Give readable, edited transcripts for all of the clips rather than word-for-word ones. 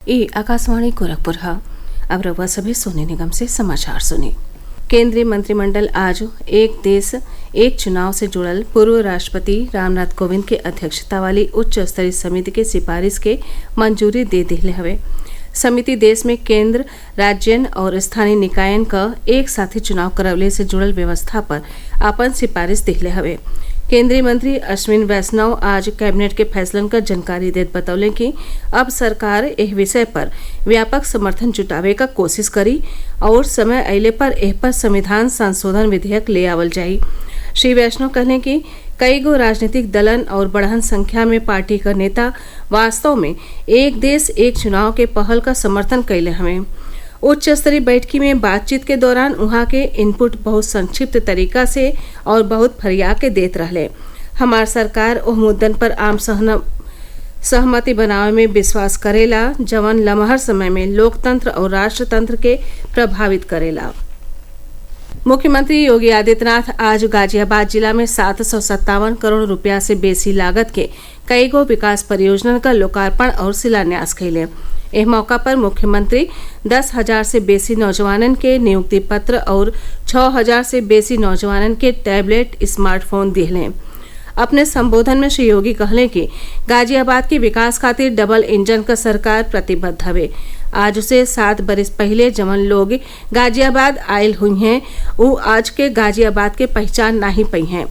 ये आकाशवाणी गोरखपुर है। अब रउआ सभी सोने निगम से समाचार सुनी। केंद्रीय मंत्रिमंडल आज एक देश एक चुनाव से जुड़ल पूर्व राष्ट्रपति रामनाथ कोविंद के अध्यक्षता वाली उच्च स्तरीय समिति के सिफारिश के मंजूरी दे दिले हवे। समिति देश में केंद्र, राज्यन और स्थानीय निकायन क एक साथी चुनाव करवले से जुड़ल व्यवस्था पर आपन सिफारिश दिले हवे। केंद्रीय मंत्री अश्विन वैष्णव आज कैबिनेट के फैसलन का जानकारी देत बतौले कि अब सरकार एह विषय पर व्यापक समर्थन जुटावे का कोशिश करी और समय अइले पर एह पर संविधान संशोधन विधेयक ले आवल जाई। श्री वैष्णव कहले कि कई गो राजनीतिक दलन और बढ़न संख्या में पार्टी का नेता वास्तव में एक देश एक चुनाव के पहल का समर्थन कैले हमें। उच्च स्तरीय बैठकी में बातचीत के दौरान उहाँ के इनपुट बहुत संक्षिप्त तरीका से और बहुत फरिया के देत रहले। हमार सरकार ओह मुद्दन पर आम सहमति बनावे में विश्वास करेला जवन लमहर समय में लोकतंत्र और राष्ट्रतंत्र के प्रभावित करेला। मुख्यमंत्री योगी आदित्यनाथ आज गाजियाबाद जिला में 757 करोड़ रुपया से बेसी लागत के कई गो विकास परियोजना का लोकार्पण और शिलान्यास कैले। एह मौका पर मुख्यमंत्री 10,000 से बेसी नौजवानन के नियुक्ति पत्र और 6,000 से बेसी नौजवानन के टैबलेट स्मार्टफोन दिले। अपने संबोधन में श्री योगी कहले कि गाजियाबाद के विकास खातिर डबल इंजन का सरकार प्रतिबद्ध हवे। आज से 7 बरस पहले जवन लोग गाजियाबाद आयल हुई हैं वो आज के गाजियाबाद के पहचान नहीं पई हैं।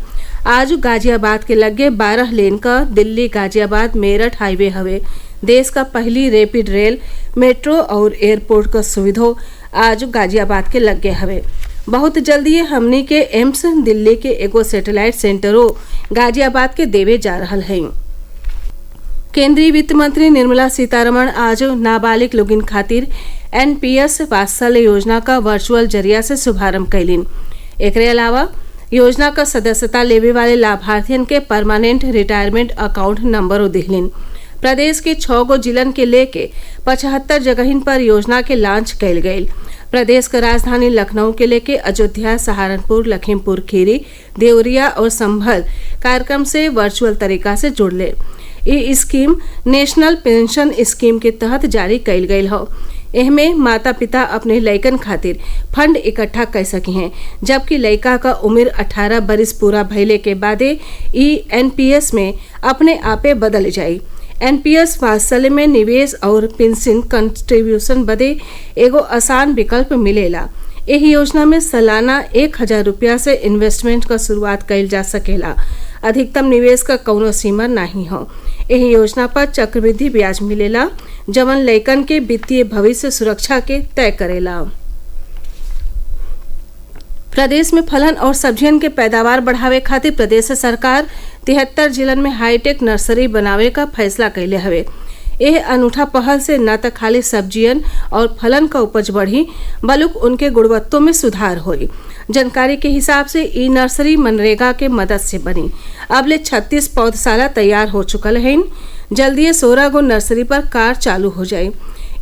आज गाजियाबाद के लगे 12 लेन का दिल्ली गाजियाबाद मेरठ हाईवे हवे। देश का पहली रैपिड रेल, मेट्रो और एयरपोर्ट का सुविधा आज गाजियाबाद के लगे हवे। बहुत जल्दी हमनी के एम्स दिल्ली के एगो सैटेलाइट सेंटरों गाजियाबाद के देवे जा रहल है। केंद्रीय वित्त मंत्री निर्मला सीतारमण आज नाबालिग लोगिन खातिर एनपीएस वात्सल्य योजना का वर्चुअल जरिया से शुभारंभ कैलिन। एकरे अलावा योजना का सदस्यता लेवे वाले लाभार्थियन के परमानेंट रिटायरमेंट अकाउंट नंबरों दिहलिन। प्रदेश के 6 गो जिलन के लेके 75 जगहिन पर योजना के लॉन्च कैल गयी। प्रदेश का राजधानी लखनऊ के लेके अयोध्या, सहारनपुर, लखीमपुर खीरी, देवरिया और संभल कार्यक्रम से वर्चुअल तरीका से जुड़ले। ये स्कीम नेशनल पेंशन स्कीम के तहत जारी कैल गयी हो। एहमे माता पिता अपने लइकन खातिर फंड इकट्ठा कर सकी हैं, जबकि लइका का उम्र 18 बरिस पूरा भइले के बादे ई एनपीएस में अपने आपे बदल जाई। एनपीएस वात्सल्य में निवेश और पेंशन कंट्रीब्यूशन बदे एगो आसान विकल्प मिलेला। एह योजना में सालाना 1,000 रुपया से इन्वेस्टमेंट का शुरुआत कैल जा सकेला। अधिकतम निवेश का कौनो सीमा नहीं हो। एह योजना पर चक्रवृद्धि ब्याज मिलेला जवन लइकन के वित्तीय भविष्य सुरक्षा के तय करेला। प्रदेश में फलन और सब्जियन के पैदावार बढ़ावे खातिर प्रदेश सरकार 73 जिलन में हाईटेक नर्सरी बनावे का फैसला कैले हवे। यह अनूठा पहल से न त खाली सब्जियन और फलन का उपज बढ़ी बल्कि उनके गुणवत्तों में सुधार होई। जानकारी के हिसाब से ई नर्सरी मनरेगा के मदद से बनी। अब ले 36 पौधशाला तैयार हो चुकल हैं। जल्दी 16 गो नर्सरी पर कार्य चालू हो जाये।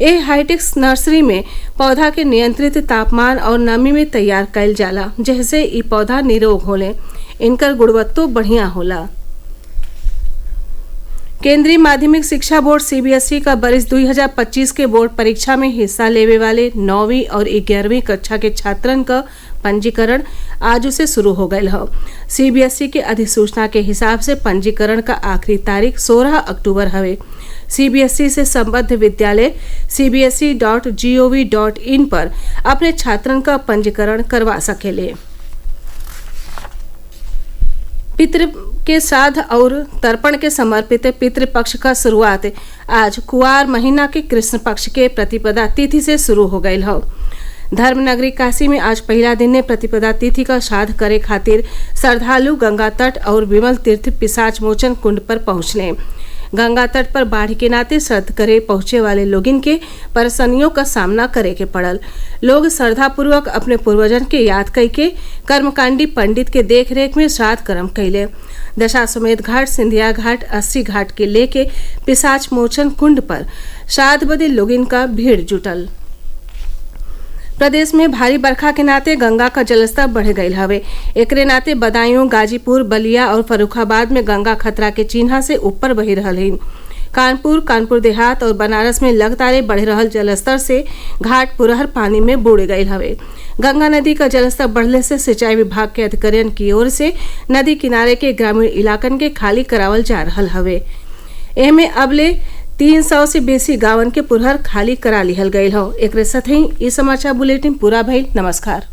यह हाईटेक नर्सरी में पौधा के नियंत्रित तापमान और नमी में तैयार कैल जाला, जैसे ई पौधा निरोग होले। इनकर गुणवत्ता बढ़िया होला। केंद्रीय माध्यमिक शिक्षा बोर्ड सीबीएसई का बरिस 2025 के बोर्ड परीक्षा में हिस्सा लेवे वाले 9वीं और 11वीं कक्षा के छात्रन का पंजीकरण आज से शुरू हो गयल है। सीबीएसई के अधिसूचना के हिसाब से पंजीकरण का आखिरी तारीख 16 अक्टूबर हवे। सीबीएसई से संबद्ध विद्यालय cbse.gov.in पर अपने छात्रन का पंजीकरण करवा सकेले। पितृ के श्राद्ध और तर्पण के समर्पित पितृपक्ष का शुरुआत आज कुआर महीना के कृष्ण पक्ष के प्रतिपदा तिथि से शुरू हो गई है। धर्मनगरी काशी में आज पहला दिन ने प्रतिपदा तिथि का श्राद्ध करे खातिर श्रद्धालु गंगा तट और विमल तीर्थ पिशाच मोचन कुंड पर पहुंचले। गंगा तट पर बाढ़ के नाते श्राद्ध करे पहुंचे वाले लोगिन के परेशानियों का सामना करे के पड़ल। लोग श्रद्धापूर्वक अपने पूर्वजन के याद करके कर्मकांडी पंडित के देखरेख में श्राद्ध कर्म कैले। दशाश्वमेध घाट, सिंधिया घाट, 80 घाट के लेके पिशाच मोचन कुंड पर श्राद्ध बदे लोगिन का भीड़ जुटल। प्रदेश में भारी बरखा के नाते गंगा का जलस्तर बढ़ गयल हवे। एकरे नाते बदायूं, गाजीपुर, बलिया और फर्रुखाबाद में गंगा खतरा के चिन्हा से ऊपर बही रहल है। कानपुर, कानपुर देहात और बनारस में लगातार बढ़ रहल जलस्तर से घाट पुरहर पानी में बूड़ गईल हवे। गंगा नदी का जलस्तर बढ़ने से सिंचाई विभाग के अधिकारियों की ओर से नदी किनारे के ग्रामीण इलाकन के खाली करावल जा रहल हवे। एमे अबले 300 से बेसी गांवन के पुरहर खाली करा लिहल गईल हौ। एकरे साथ ही इ समाचार बुलेटिन पूरा भइल। नमस्कार।